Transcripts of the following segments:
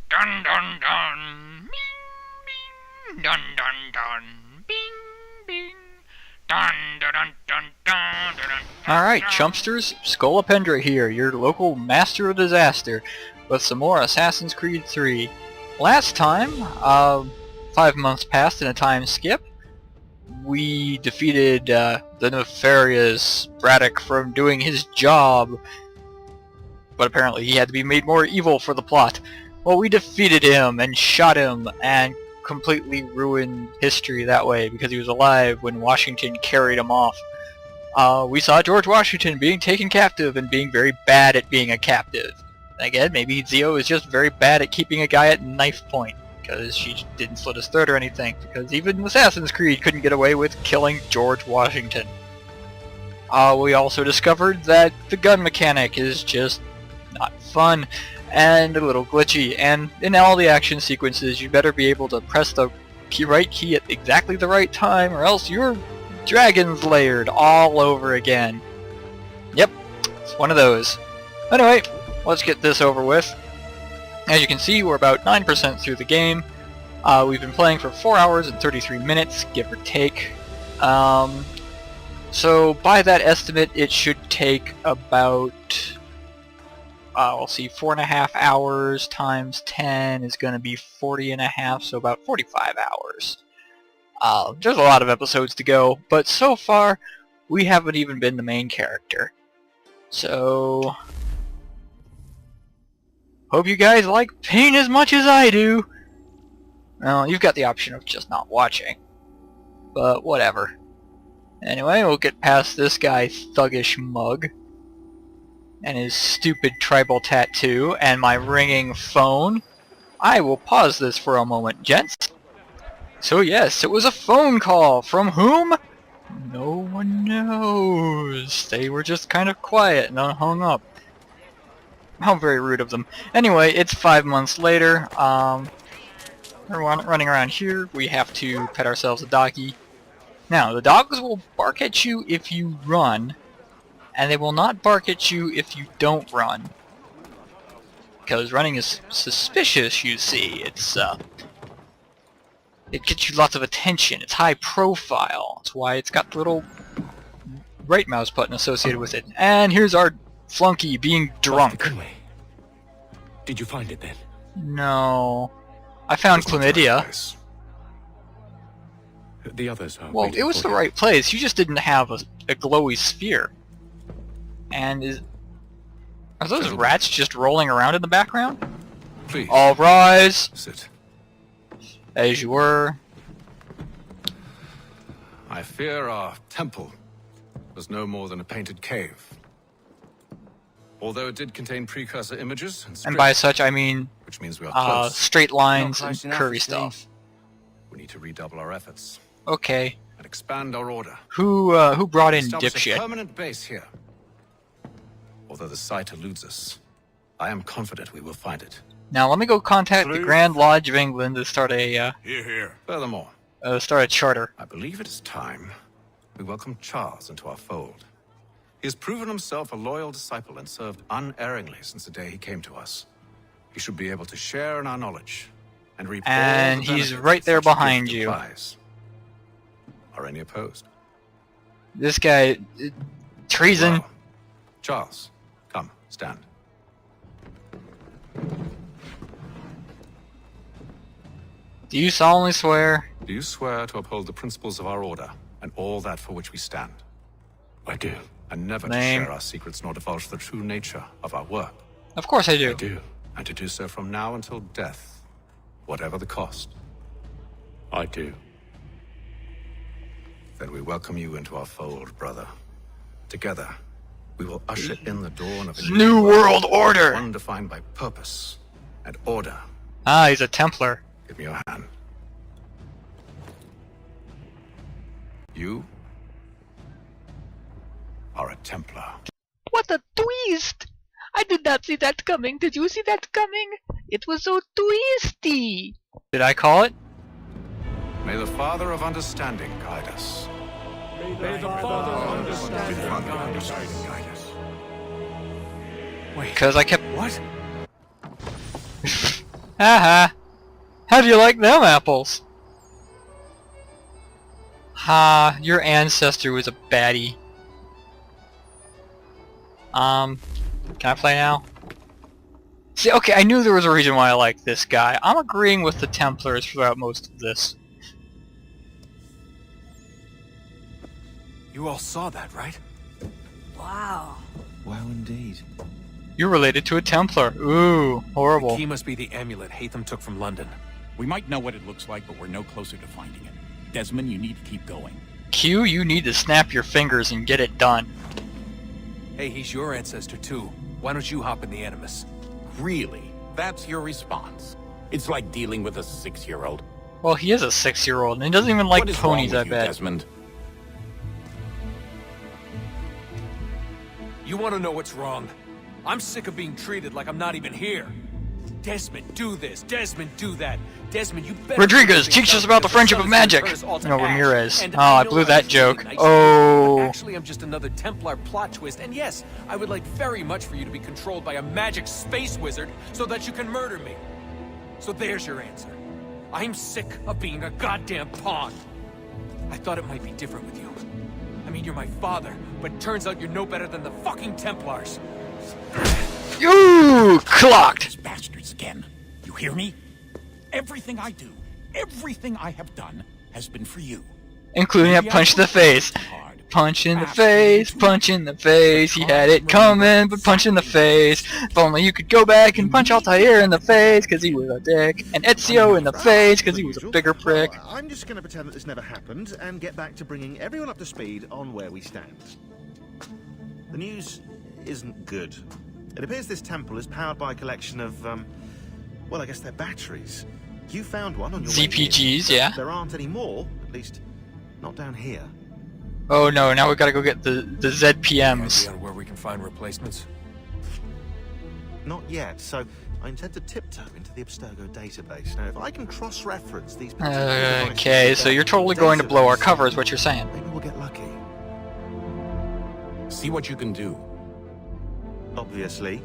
Dun dun dun. Bing bing. Dun dun dun. Bing bing. Dun dun dun dun dun dun. Alright, Chumpsters, Scolopendra here, your local master of disaster, with some more Assassin's Creed 3. Last time, 5 months passed in a time skip, we defeated the nefarious Braddock from doing his job, but apparently he had to be made more evil for the plot. Well, we defeated him and shot him and completely ruined history that way because he was alive when Washington carried him off. We saw George Washington being taken captive and being very bad at being a captive. Again, maybe Zio is just very bad at keeping a guy at knife point, because she didn't slit his throat or anything, because even Assassin's Creed couldn't get away with killing George Washington. We also discovered that the gun mechanic is just not fun, and a little glitchy, and in all the action sequences you better be able to press the right key at exactly the right time, or else you're dragon's layered all over again. Yep, it's one of those. Anyway, let's get this over with. As you can see, we're about 9% through the game. We've been playing for 4 hours and 33 minutes, give or take. So by that estimate, it should take about, we'll see, 4.5 hours times 10 is going to be 40.5, so about 45 hours. There's a lot of episodes to go, but so far, we haven't even been the main character. So hope you guys like pain as much as I do. Well, you've got the option of just not watching, but whatever. Anyway, we'll get past this guy, Thuggish Mug, and his stupid tribal tattoo, and my ringing phone. I will pause this for a moment, gents. So yes, it was a phone call. From whom? No one knows. They were just kind of quiet and hung up. How very rude of them. Anyway, it's 5 months later. We're running around here. We have to pet ourselves a doggy. Now, the dogs will bark at you if you run, and they will not bark at you if you don't run. Because running is suspicious, you see. It gets you lots of attention. It's high profile. That's why it's got the little right mouse button associated with it. And here's our flunky being drunk. Did you find it then? No. I found chlamydia. The others are Well, it was the right place. You just didn't have a glowy sphere. And are those rats just rolling around in the background? Please. All rise. Sit. As you were. I fear our temple was no more than a painted cave. Although it did contain precursor images And by such I mean which means we are close. straight lines and curvy stuff. We need to redouble our efforts Okay. and expand our order. Who brought in Establish a dipshit? permanent base here. Although the site eludes us, I am confident we will find it. Now let me go contact the Grand Lodge of England to start Here. Furthermore, start a charter. I believe it is time we welcome Charles into our fold. He has proven himself a loyal disciple and served unerringly since the day he came to us. He should be able to share in our knowledge and reap And all the he's benefits right there such a behind gift you. implies. Are any opposed? This guy, treason. Well, Charles, come, stand. Do you solemnly swear? Do you swear to uphold the principles of our order and all that for which we stand? I do. And never Name. to share our secrets nor divulge the true nature of our work. Of course I do. I do. And to do so from now until death, whatever the cost. I do. Then we welcome you into our fold, brother. Together, we will usher in the dawn of a New World Order! one defined by purpose and order. Ah, he's a Templar. Give me your hand. You are a Templar. What a twist! I did not see that coming. Did you see that coming? It was so twisty. Did I call it? May the Father of Understanding guide us. May the Father of understanding guide us. Because I kept... What? Haha. How do you like them apples? Ha, your ancestor was a baddie. Can I play now? See, okay, I knew there was a reason why I like this guy. I'm agreeing with the Templars throughout most of this. You all saw that, right? Wow. Wow, indeed. You're related to a Templar. Ooh, horrible. The key must be the amulet Hatham took from London. We might know what it looks like, but we're no closer to finding it. Desmond, you need to keep going. Q, you need to snap your fingers and get it done. Hey, he's your ancestor too. Why don't you hop in the Animus? Really? That's your response? It's like dealing with a 6-year-old. Well, he is a 6-year-old, and he doesn't even like What is wrong ponies, with I you, bet. Desmond? You want to know what's wrong? I'm sick of being treated like I'm not even here. Desmond, do this. Desmond, do that. Desmond, you better... Rodriguez, teach us about the friendship of magic! No, Ramirez. Oh, I blew that joke. Oh. Actually, I'm just another Templar plot twist, and yes, I would like very much for you to be controlled by a magic space wizard so that you can murder me. So there's your answer. I'm sick of being a goddamn pawn. I thought it might be different with you. I mean, you're my father, but turns out you're no better than the fucking Templars. You clocked! These bastards again. You hear me? Everything I do, everything I have done, has been for you. Including a punch to the face. Punch in the face, punch in the face. He had it coming, but punch in the face. If only you could go back and punch Altair in the face, cause he was a dick. And Ezio in the face, cause he was a bigger prick. I'm just going to pretend that this never happened and get back to bringing everyone up to speed on where we stand. The news isn't good. It appears this temple is powered by a collection of, well, I guess they're batteries. You found one on your way in. ZPGs, yeah. There aren't any more, at least not down here. Oh no, now we gotta go get the Any ZPMs. idea on where we can find replacements? Not yet, so I intend to tiptoe into the Abstergo database. Now, if I can cross-reference these particular devices Okay, with so that you're totally going to blow our database, cover is what you're saying. maybe we'll get lucky. See what you can do. Obviously.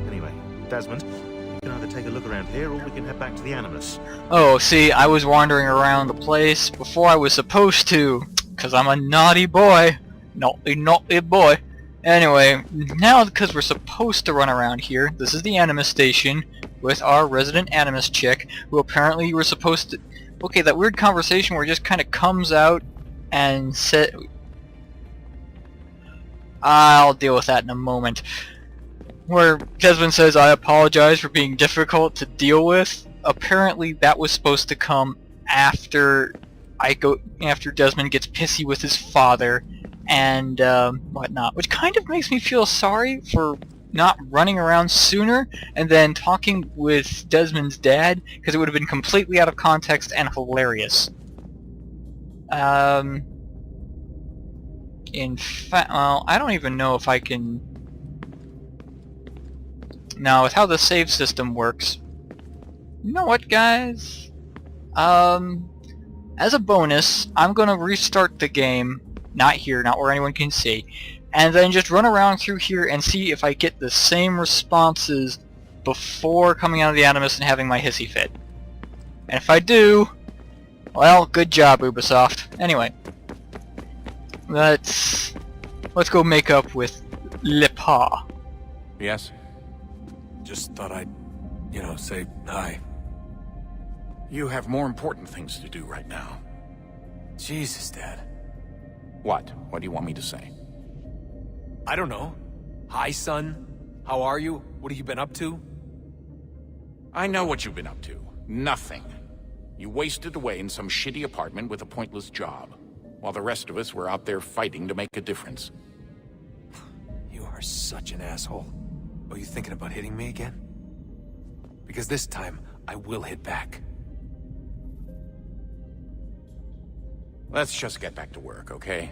Anyway, Desmond, you can either take a look around here or we can head back to the Animus. Oh, see, I was wandering around the place before I was supposed to, because I'm a naughty boy. Naughty boy. Anyway, now because we're supposed to run around here, this is the Animus station with our resident Animus chick, who apparently you were supposed to... Okay, that weird conversation where it just kind of comes out and said... I'll deal with that in a moment. Where Desmond says, I apologize for being difficult to deal with. Apparently that was supposed to come after Desmond gets pissy with his father and whatnot, which kind of makes me feel sorry for not running around sooner and then talking with Desmond's dad, because it would have been completely out of context and hilarious. In fact, well, I don't even know if I can... Now, with how the save system works... You know what, guys? As a bonus, I'm gonna restart the game, not here, not where anyone can see, and then just run around through here and see if I get the same responses before coming out of the Animus and having my hissy fit. And if I do, well, good job, Ubisoft. Anyway, let's go make up with Le Pas. Yes? Just thought I'd, say hi. You have more important things to do right now. Jesus, Dad. What? What do you want me to say? I don't know. Hi, son. How are you? What have you been up to? I know what you've been up to. Nothing. You wasted away in some shitty apartment with a pointless job, while the rest of us were out there fighting to make a difference. You are such an asshole. Are you thinking about hitting me again? Because this time, I will hit back. Let's just get back to work, okay?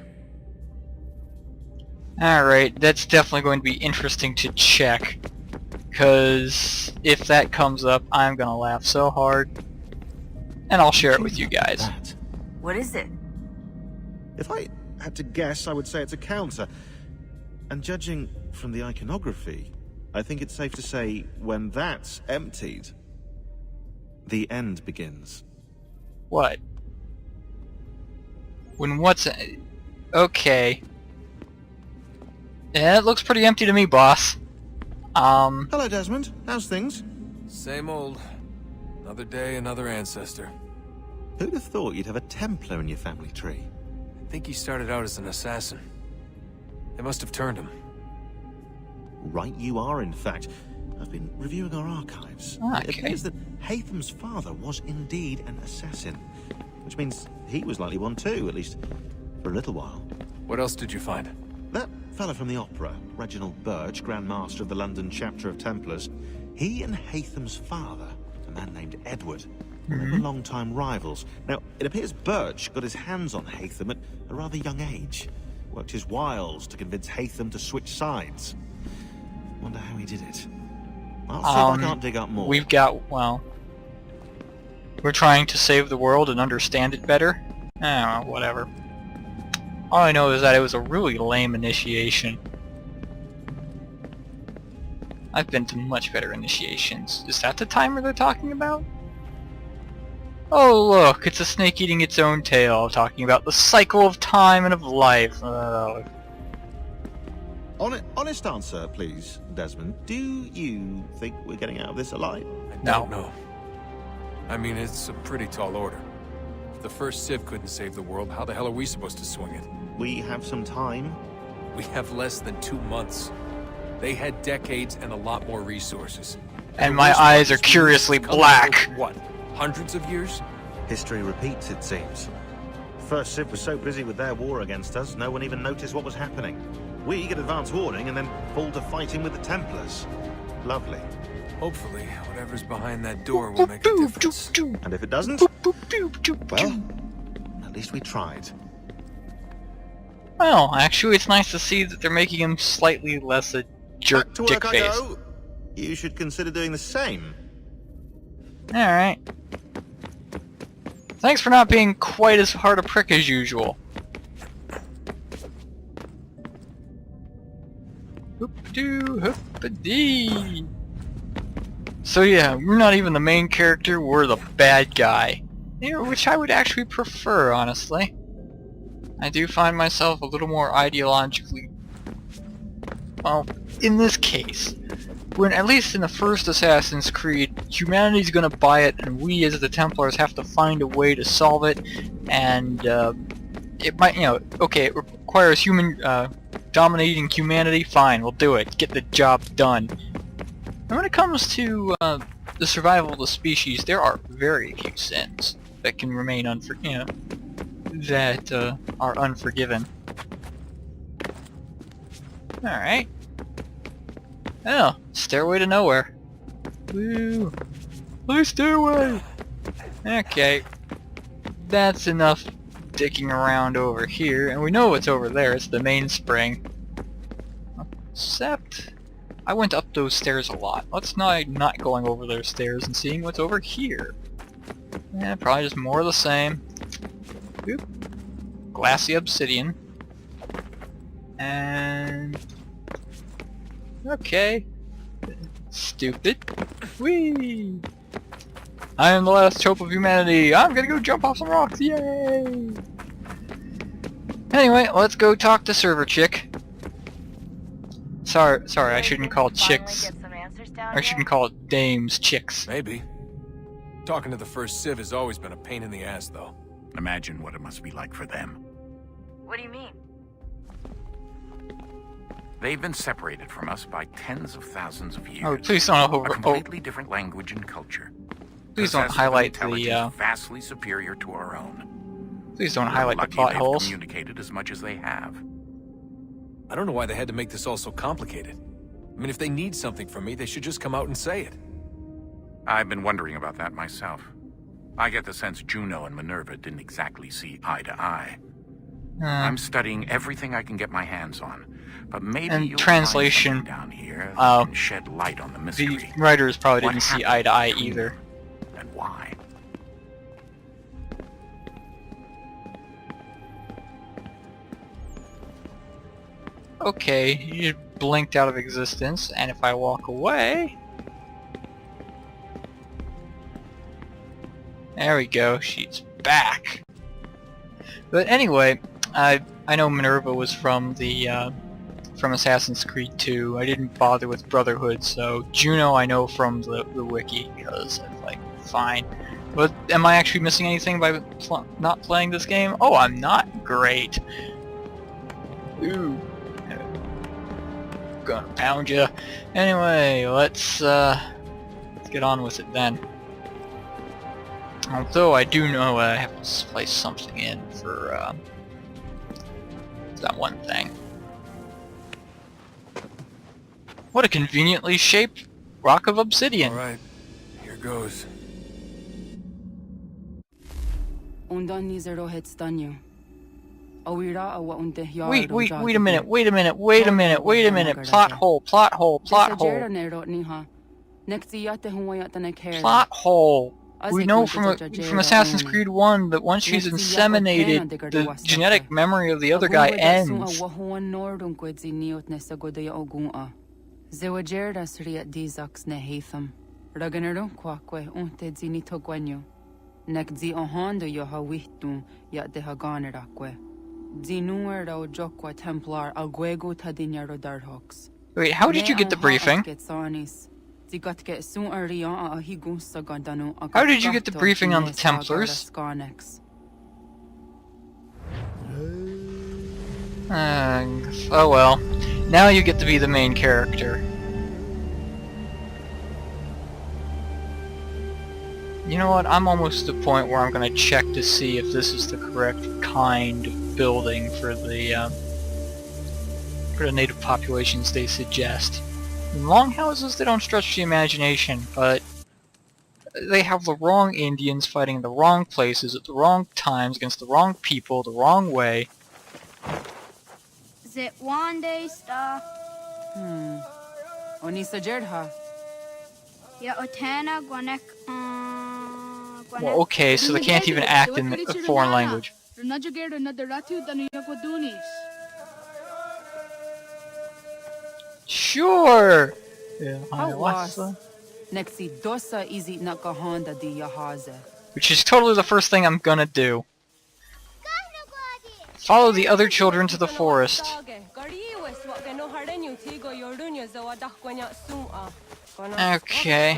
Alright, that's definitely going to be interesting to check, because if that comes up, I'm gonna laugh so hard. And I'll share it with you guys. What is it? If I had to guess, I would say it's a counter. And judging from the iconography, I think it's safe to say when that's emptied, the end begins. What? When what's... Okay. Yeah, it looks pretty empty to me, boss. Hello, Desmond. How's things? Same old. Another day, another ancestor. Who'd have thought you'd have a Templar in your family tree? I think he started out as an assassin. They must have turned him. Right you are, in fact. I've been reviewing our archives. Okay. It appears that Haytham's father was indeed an assassin, which means he was likely one too, at least for a little while. What else did you find? That fellow from the opera, Reginald Birch, Grand Master of the London chapter of Templars, he and Haytham's father, a man named Edward, they were long-time rivals. Now, it appears Birch got his hands on Haytham at a rather young age, worked his wiles to convince Haytham to switch sides. Wonder how he did it. I'll see if I can't dig up more. We've got, well... We're trying to save the world and understand it better? I don't know, whatever. All I know is that it was a really lame initiation. I've been to much better initiations. Is that the timer they're talking about? Oh look, it's a snake eating its own tail, talking about the cycle of time and of life. Honest answer, please, Desmond. Do you think we're getting out of this alive? I don't know. I mean, it's a pretty tall order. If the first Civ couldn't save the world, how the hell are we supposed to swing it? We have some time. We have less than 2 months. They had decades and a lot more resources. And my eyes are curiously black. What? Hundreds of years? History repeats, it seems. First Civ was so busy with their war against us, no one even noticed what was happening. We get advance warning and then fall to fighting with the Templars. Lovely. Hopefully, whatever's behind that door will make a difference. And if it doesn't, well, at least we tried. Well, actually, it's nice to see that they're making him slightly less a jerk Back to work I dick-face. go. You should consider doing the same. Alright. Thanks for not being quite as hard a prick as usual. Hoop-a-doo, hoop-a-dee. So yeah, we're not even the main character, we're the bad guy. Yeah, which I would actually prefer, honestly. I do find myself a little more ideologically... Well, in this case, when at least in the first Assassin's Creed, humanity's gonna buy it, and we as the Templars have to find a way to solve it, and it might, you know, okay, it requires human, dominating humanity, fine, we'll do it, get the job done. And when it comes to the survival of the species, there are very few sins that can remain that are unforgiven. Alright. Oh, stairway to nowhere. Woo! My stairway! Okay. That's enough dicking around over here, and we know what's over there, it's the mainspring. Except... I went up those stairs a lot. Let's not going over those stairs and seeing what's over here. Yeah, probably just more of the same. Oop. Glassy obsidian. And... okay. Stupid. Whee! I am the last trope of humanity. I'm gonna go jump off some rocks. Yay! Anyway, let's go talk to server chick. Sorry, I shouldn't call chicks. I shouldn't call dames chicks. Maybe. Talking to the first Civ has always been a pain in the ass, though. Imagine what it must be like for them. What do you mean? They've been separated from us by tens of thousands of years. Oh, please don't A completely different language and culture. Please don't Possessed highlight of intelligence the vastly superior to our own. please don't We're highlight the lucky plot they've holes. communicated as much as they have. I don't know why they had to make this all so complicated. I mean, if they need something from me, they should just come out and say it. I've been wondering about that myself. I get the sense Juno and Minerva didn't exactly see eye to eye. I'm studying everything I can get my hands on, but maybe And you'll translation, find something down here that can shed light on the the mystery. writers probably What didn't see happened eye to eye between either. them, and why? Okay, you blinked out of existence, and if I walk away... There we go, she's back. But anyway, I know Minerva was from the from Assassin's Creed 2. I didn't bother with Brotherhood, so Juno I know from the wiki, because I'm like, fine. But am I actually missing anything by not playing this game? Oh, I'm not? Great. Ooh. Gonna pound ya. Anyway, let's get on with it then. Although I do know I have to splice something in for that one thing. What a conveniently shaped rock of obsidian. Alright, here goes. Wait a minute. Plot hole. Plot hole. We know from Assassin's Creed 1 that once she's inseminated, the genetic memory of the other guy ends. Wait, how did you get the briefing? How did you get the briefing on the Templars? Oh well. Now you get to be the main character. You know what, I'm almost at the point where I'm gonna check to see if this is the correct kind of building for the native populations they suggest. In longhouses, they don't stretch the imagination, but they have the wrong Indians fighting in the wrong places at the wrong times against the wrong people the wrong way. Is it one day stuff? Onisa Jerdha. Yeah, Otana, Gwanek, Well, okay, so they can't even act in a foreign language. Sure! Which is totally the first thing I'm gonna do. Follow the other children to the forest. Okay.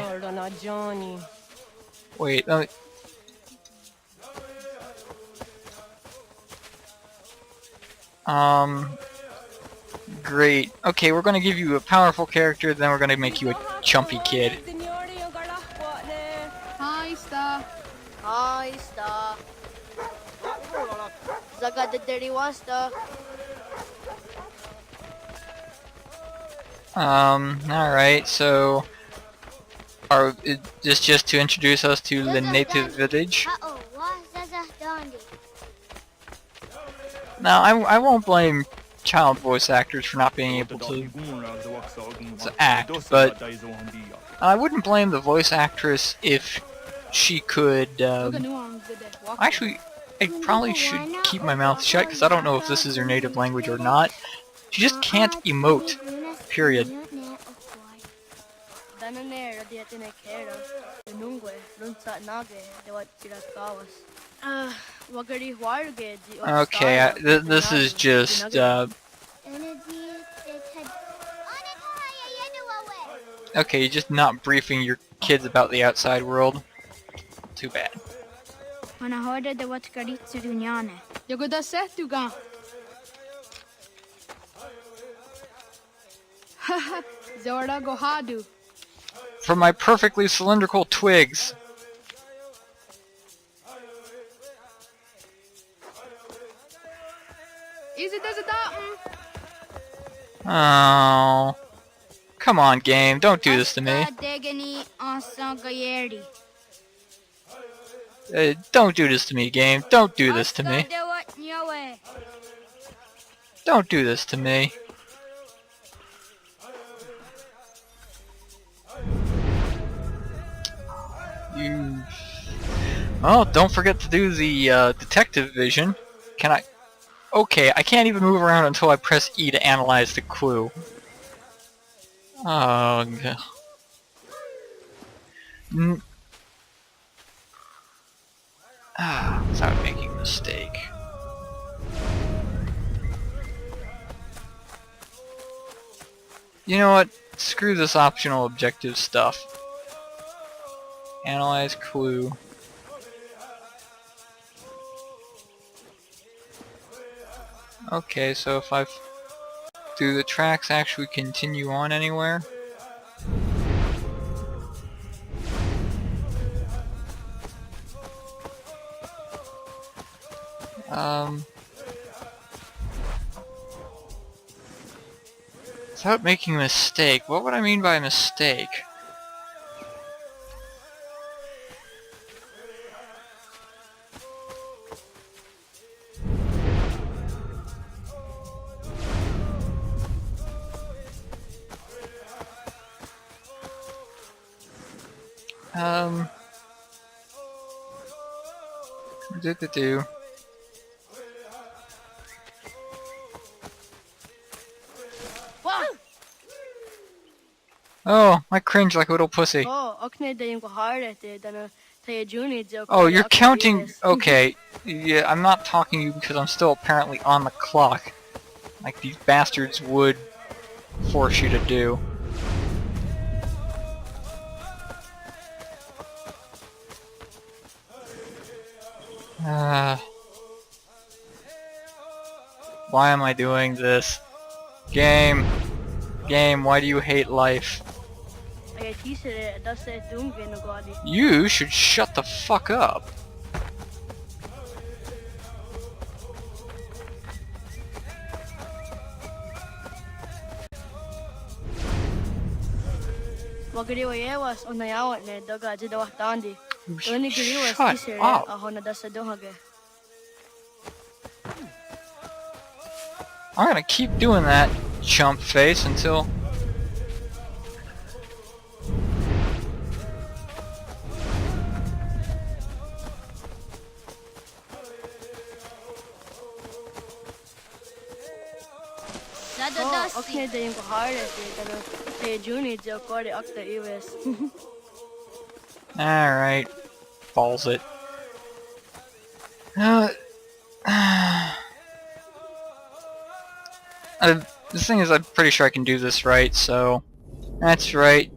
Wait, great. Okay, we're gonna give you a powerful character, then we're gonna make you a chumpy kid. Hi, Star. Hi, Star. Zaga the dirty wasta. Alright, so... is this just to introduce us to the native village? Now, I won't blame child voice actors for not being able to act, but I wouldn't blame the voice actress if she could, actually, I probably should keep my mouth shut because I don't know if this is her native language or not. She just can't emote, period. Okay, this is just, okay, you're just not briefing your kids about the outside world. Too bad. For my perfectly cylindrical twigs. Oh. Come on, game. Don't do this to me. Don't do this to me, game. Don't do this to me. Don't do this to me. You... Oh, don't forget to do the detective vision. Can I... Okay, I can't even move around until I press E to analyze the clue. Oh, God. You know what? Screw this optional objective stuff. Analyze clue. Okay, so if I've... Do the tracks actually continue on anywhere? Without making a mistake. What would I mean by mistake? Do. Oh, I cringe like a little pussy. Oh, you're counting. Okay, yeah, I'm not talking to you because I'm still apparently on the clock, like these bastards would force you to do. Why am I doing this? Game, why do you hate life? You should shut the fuck up. Shut up. I'm gonna keep doing that, chump face, until... Alright. Balls it. The thing is, I'm pretty sure I can do this right, so... That's right.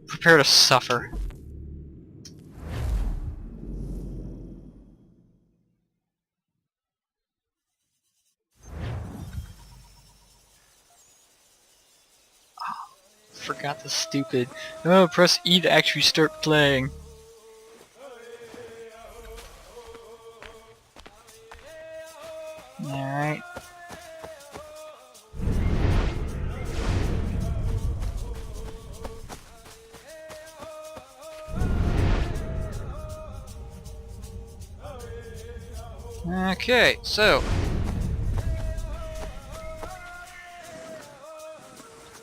Prepare to suffer. Forgot the stupid... Oh, press E to actually start playing. Alright. Okay, so...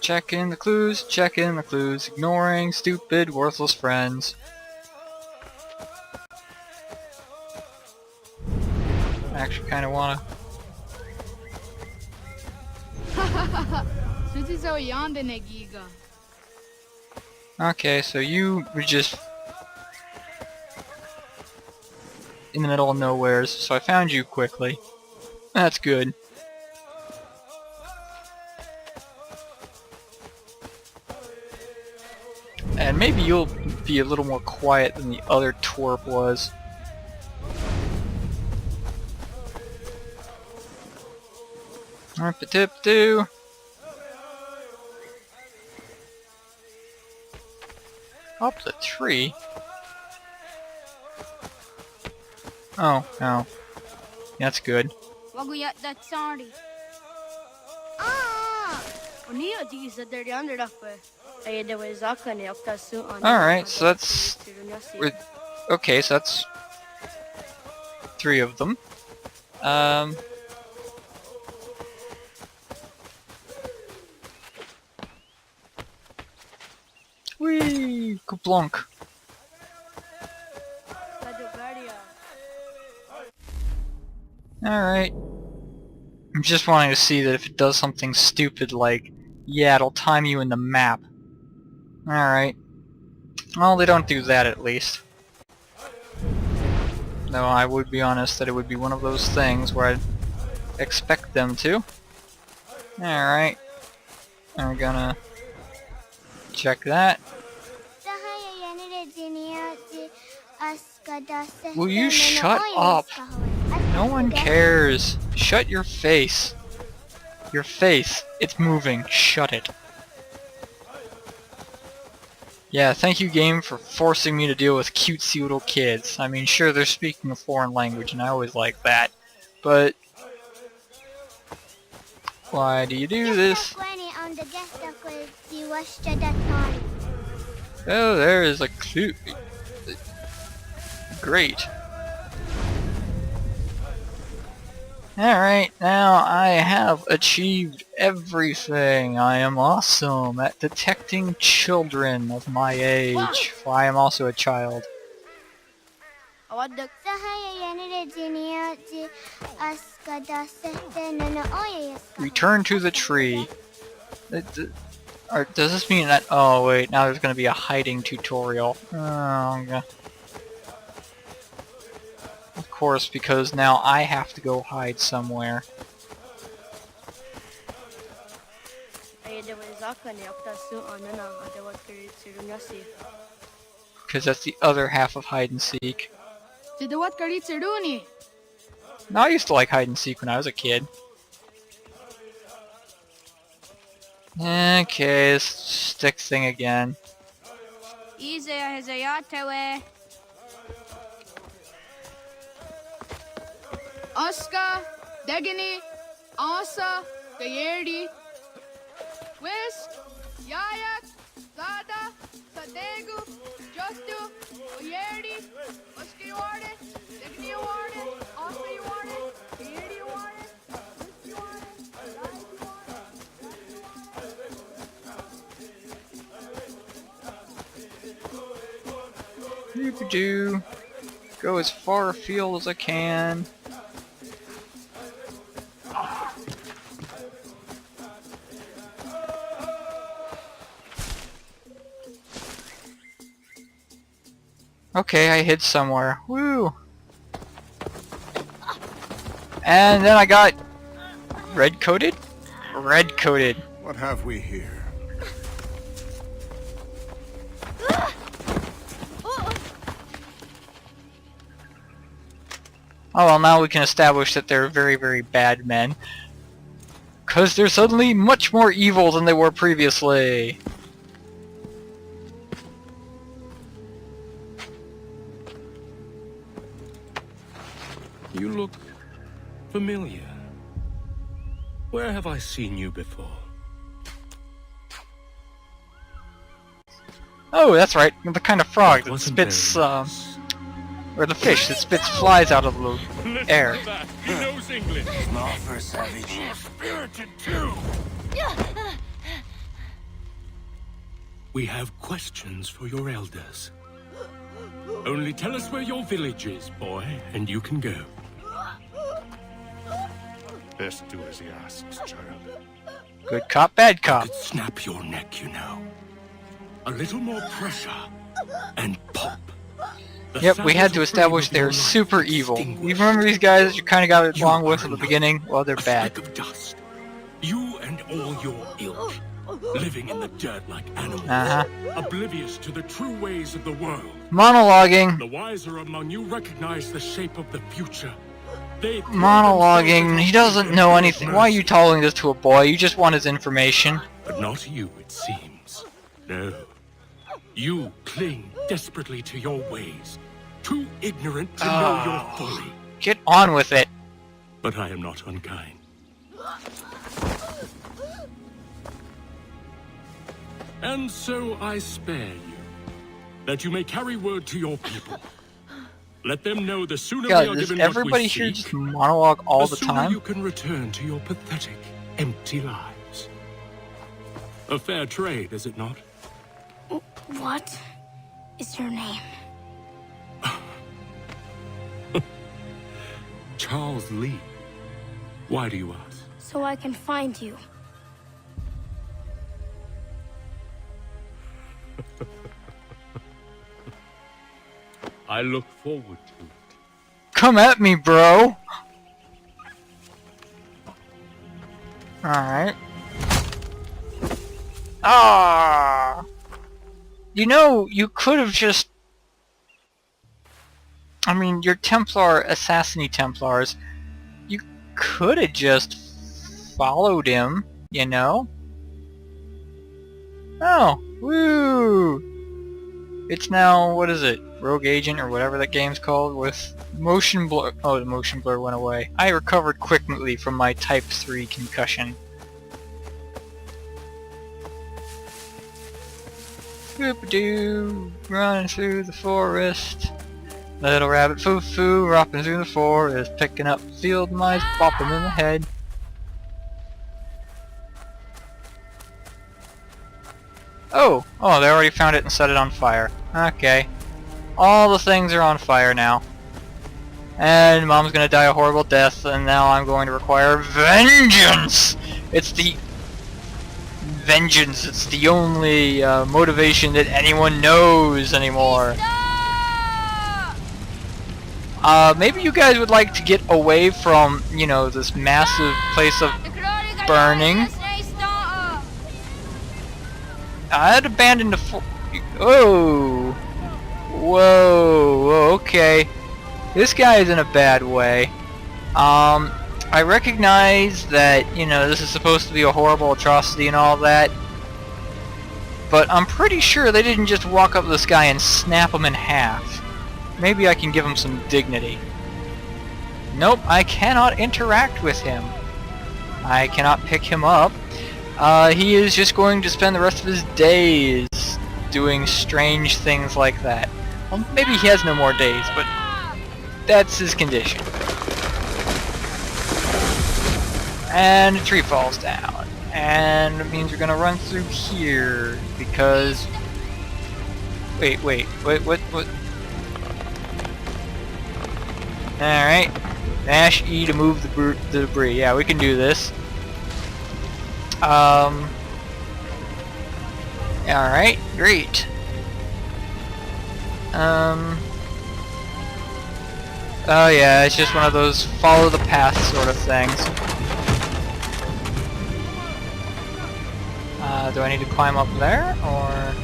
check in the clues, ignoring stupid, worthless friends. I actually kinda wanna... Okay, so you were just... in the middle of nowheres, so I found you quickly. That's good. And maybe you'll be a little more quiet than the other twerp was. Tip-do. Up the tree? Oh, no. That's good. Alright, so that's... okay, so that's... 3 of them. Whee! Kaplunk. Alright. I'm just wanting to see that if it does something stupid like, yeah, it'll time you in the map. Alright. Well, they don't do that at least. Though I would be honest that it would be one of those things where I'd expect them to. Alright. I'm gonna check that. Will you shut up? No one cares. Shut your face. Your face. It's moving. Shut it. Yeah, thank you, game, for forcing me to deal with cutesy little kids. I mean, sure, they're speaking a foreign language, and I always like that. But why do you do this? Oh, there is a clue. Great. Alright, now I have achieved everything. I am awesome at detecting children of my age. For I am also a child. Return to the tree. Does this mean that... Oh wait, now there's going to be a hiding tutorial. Oh, of course, because now I have to go hide somewhere. Because that's the other half of hide and seek. No, I used to like hide and seek when I was a kid. Okay, this stick thing again. Oscar, Degini, Asa, Gayerdi, Whisk, Yayak, Zada, Sadegu, Justu, Oyerdi, Oscar you want it, Degini you want it, Asa you want it, Gayerdi you want it, Whisk you want it, Zada you want it. Do go as far afield as I can. Okay, I hid somewhere. Woo! And then I got red-coated? Red-coated. What have we here? Oh well, now we can establish that they're very, very bad men. 'Cause they're suddenly much more evil than they were previously. You look familiar. Where have I seen you before? Oh, that's right, the kind of frog that Wasn't spits, very nice. or the fish that spits flies out of the air. He knows English. Small for savage. Spirited too. We have questions for your elders. Only tell us where your village is, boy, and you can go. Best do as he asks, child. Good cop, bad I cop. could snap your neck, you know. A little more pressure, and pop. The Yep, we had savage to afraid establish of your they're life super evil. extinguished. You remember these guys that you kind of got it You wrong with are at the not beginning? Well, they're a bad. speck of dust. You and all your ilk, living in the dirt like animals, oblivious to the true ways of the world. Monologuing. The wiser among you recognize the shape of the future. They throw Monologuing. themselves He at doesn't know our anything. Why are you mercy. telling this to a boy? You just want his information. But not you, it seems. No. You cling desperately to your ways, too ignorant to know your folly. Get on with it. But I am not unkind. And so I spare you, that you may carry word to your people. Let them know the sooner we are God, does given what everybody we here seek, just monologue all the sooner time? you can return to your pathetic, empty lives. A fair trade, is it not? What is your name? Charles Lee. Why do you ask? So I can find you. I look forward to it. Come at me, bro! Alright. Ah! You know, you could have just... I mean, your Templar, Assassini Templars, you could have just followed him, you know? Oh, woo! It's now, what is it? Rogue Agent or whatever that game's called with motion blur. Oh, the motion blur went away. I recovered quickly from my Type 3 concussion. Boop-a-doo, running through the forest. Little rabbit foo-foo, ropping through the forest, picking up field mice, bop them in the head. Oh, they already found it and set it on fire. Okay. All the things are on fire now. And Mom's gonna die a horrible death, and now I'm going to require vengeance! It's the... vengeance, it's the only motivation that anyone knows anymore. Maybe you guys would like to get away from, you know, this massive place of burning. I had abandoned the oh! Whoa, okay. This guy is in a bad way. I recognize that, you know, this is supposed to be a horrible atrocity and all that, but I'm pretty sure they didn't just walk up to this guy and snap him in half. Maybe I can give him some dignity. Nope, I cannot interact with him. I cannot pick him up. He is just going to spend the rest of his days doing strange things like that. Well, maybe he has no more days, but that's his condition. And a tree falls down. And it means we're gonna run through here, because... Wait, what? Alright. Mash E to move the debris. Yeah, we can do this. Alright, great. Oh yeah, it's just one of those follow the path sort of things. Do I need to climb up there, or...?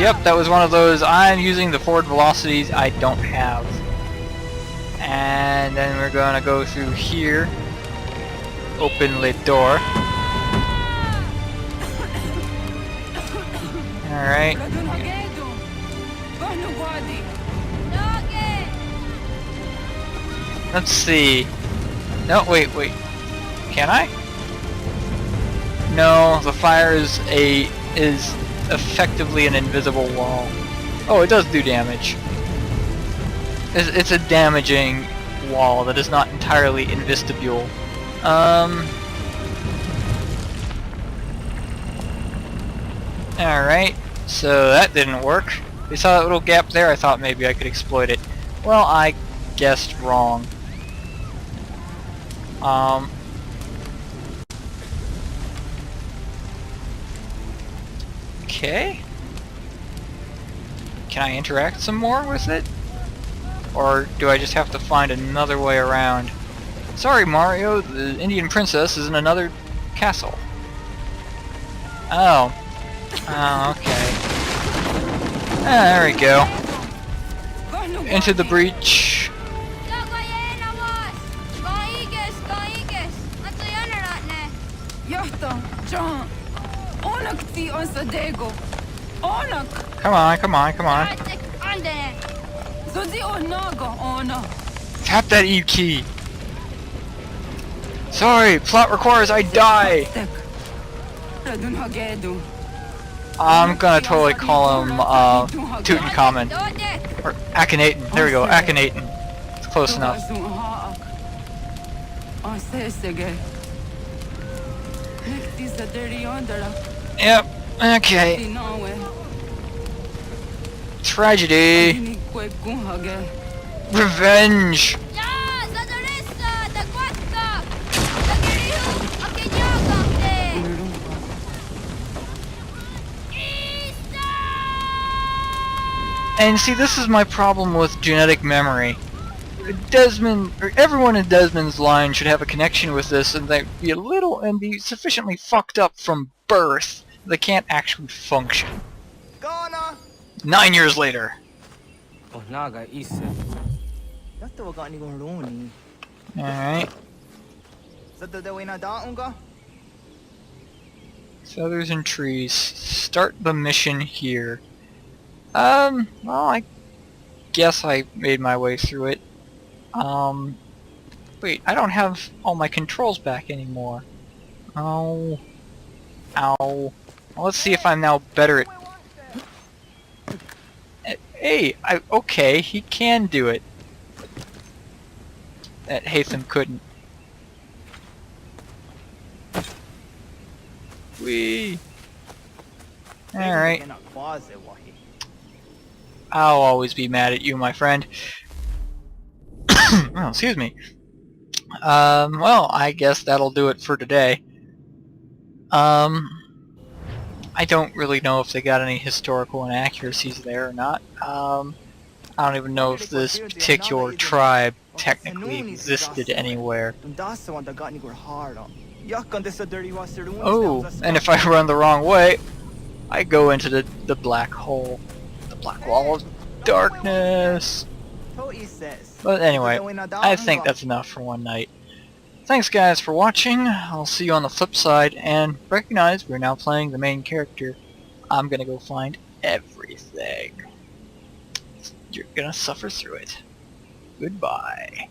Yep, that was one of those, I'm using the forward velocities I don't have. And then we're gonna go through here. Open the door. Alright. Let's see. No, wait. Can I? No, the fire is effectively an invisible wall. Oh, it does do damage. It's a damaging wall that is not entirely investibule. Alright, so that didn't work. We saw that little gap there, I thought maybe I could exploit it. Well, I guessed wrong. Okay. Can I interact some more with it? Or do I just have to find another way around? Sorry, Mario, the Indian princess is in another castle. Oh. Oh, okay. There we go. Into the breach. Come on. Tap that E key. Sorry, plot requires I die. I'm gonna totally call him Tutankhamun. Or Akhenaten. There we go, Akhenaten. It's close enough. Yep, okay. Tragedy. Revenge. And see, this is my problem with genetic memory. Desmond, or everyone in Desmond's line should have a connection with this, and they be be sufficiently fucked up from birth they can't actually function. 9 years later. Alright. Feathers and trees. Start the mission here. Well, I guess I made my way through it. Wait, I don't have all my controls back anymore. Oh. Ow. Well, let's see if I'm now better at... Hey, okay, he can do it. That Hatham couldn't. Whee! Alright. I'll always be mad at you, my friend. Oh, excuse me. Well, I guess that'll do it for today. I don't really know if they got any historical inaccuracies there or not. I don't even know if this particular tribe technically existed anywhere. Oh, and if I run the wrong way, I go into the black hole. The black wall of darkness. But anyway, I think that's enough for one night. Thanks guys for watching. I'll see you on the flip side, and recognize we're now playing the main character. I'm gonna go find everything. You're gonna suffer through it. Goodbye.